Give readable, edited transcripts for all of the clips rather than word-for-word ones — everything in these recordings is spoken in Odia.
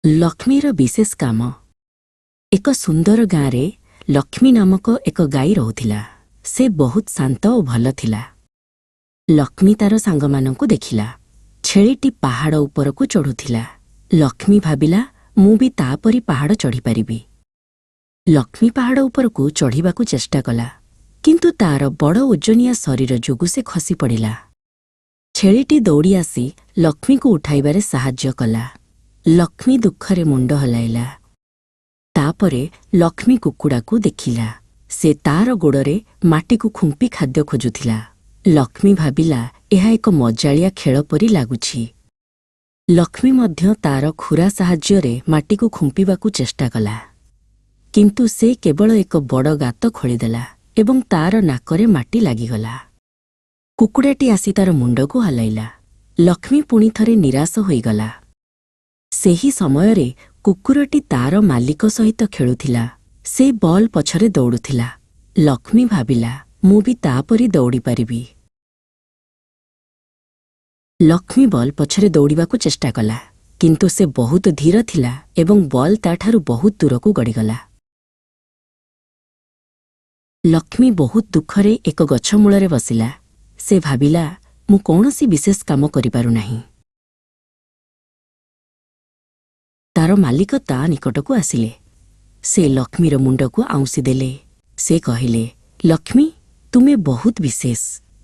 ଲକ୍ଷ୍ମୀର ବିଶେଷ କାମ। ଏକ ସୁନ୍ଦର ଗାଁରେ ଲକ୍ଷ୍ମୀ ନାମକ ଏକ ଗାଈ ରହୁଥିଲା। ସେ ବହୁତ ଶାନ୍ତ ଓ ଭଲ ଥିଲା। ଲକ୍ଷ୍ମୀ ତାର ସାଙ୍ଗମାନଙ୍କୁ ଦେଖିଲା। ଛେଳିଟି ପାହାଡ଼ ଉପରକୁ ଚଢ଼ୁଥିଲା। ଲକ୍ଷ୍ମୀ ଭାବିଲା, ମୁଁ ବି ତାପରି ପାହାଡ଼ ଚଢ଼ିପାରିବି। ଲକ୍ଷ୍ମୀ ପାହାଡ଼ ଉପରକୁ ଚଢ଼ିବାକୁ ଚେଷ୍ଟା କଲା, କିନ୍ତୁ ତାର ବଡ଼ ଓଜନିଆ ଶରୀର ଯୋଗୁଁ ସେ ଖସି ପଡ଼ିଲା। ଛେଳିଟି ଦୌଡ଼ି ଆସି ଲକ୍ଷ୍ମୀକୁ ଉଠାଇବାରେ ସାହାଯ୍ୟ କଲା। ଲକ୍ଷ୍ମୀ ଦୁଃଖରେ ମୁଣ୍ଡ ହଲାଇଲା। ତାପରେ ଲକ୍ଷ୍ମୀ କୁକୁଡ଼ାକୁ ଦେଖିଲା। ସେ ତାର ଗୋଡ଼ରେ ମାଟିକୁ ଖୁମ୍ପି ଖାଦ୍ୟ ଖୋଜୁଥିଲା। ଲକ୍ଷ୍ମୀ ଭାବିଲା, ଏହା ଏକ ମଜାଳିଆ ଖେଳ ପରି ଲାଗୁଛି। ଲକ୍ଷ୍ମୀ ମଧ୍ୟ ତାର ଖୁରା ସାହାଯ୍ୟରେ ମାଟିକୁ ଖୁମ୍ପିବାକୁ ଚେଷ୍ଟା କଲା, କିନ୍ତୁ ସେ କେବଳ ଏକ ବଡ଼ ଗାତ ଖୋଳିଦେଲା ଏବଂ ତାର ନାକରେ ମାଟି ଲାଗିଗଲା। କୁକୁଡ଼ାଟି ଆସି ତାର ମୁଣ୍ଡକୁ ହଲାଇଲା। ଲକ୍ଷ୍ମୀ ପୁଣି ଥରେ ନିରାଶ ହୋଇଗଲା। ସେହି ସମୟରେ କୁକୁରଟି ତାର ମାଲିକ ସହିତ ଖେଳୁଥିଲା। ସେ ବଲ୍ ପଛରେ ଦୌଡ଼ୁଥିଲା। ଲକ୍ଷ୍ମୀ ଭାବିଲା, ମୁଁ ବି ତାପରି ଦୌଡ଼ିପାରିବି। ଲକ୍ଷ୍ମୀ ବଲ୍ ପଛରେ ଦୌଡ଼ିବାକୁ ଚେଷ୍ଟା କଲା, କିନ୍ତୁ ସେ ବହୁତ ଧୀର ଥିଲା ଏବଂ ବଲ୍ ତାଠାରୁ ବହୁତ ଦୂରକୁ ଗଡ଼ିଗଲା। ଲକ୍ଷ୍ମୀ ବହୁତ ଦୁଃଖରେ ଏକ ଗଛ ମୂଳରେ ବସିଲା। ସେ ଭାବିଲା, ମୁଁ କୌଣସି ବିଶେଷ କାମ କରିପାରୁନାହିଁ। ତାର ମାଲିକ ତା ନିକଟକୁ ଆସିଲେ। ସେ ଲକ୍ଷ୍ମୀର ମୁଣ୍ଡକୁ ଆଉଁସି ଦେଲେ। ସେ କହିଲେ, ଲକ୍ଷ୍ମୀ, ତୁମେ ବହୁତ ବିଶେଷ।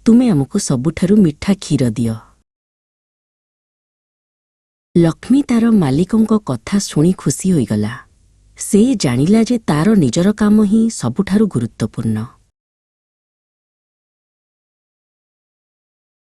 ତୁମେ ଆମକୁ ସବୁଠାରୁ ମିଠା କ୍ଷୀର ଦିଅ। ଲକ୍ଷ୍ମୀ ତାର ମାଲିକଙ୍କ କଥା ଶୁଣି ଖୁସି ହୋଇଗଲା। ସେ ଜାଣିଲା ଯେ ତାର ନିଜର କାମ ହିଁ ସବୁଠାରୁ ଗୁରୁତ୍ୱପୂର୍ଣ୍ଣ।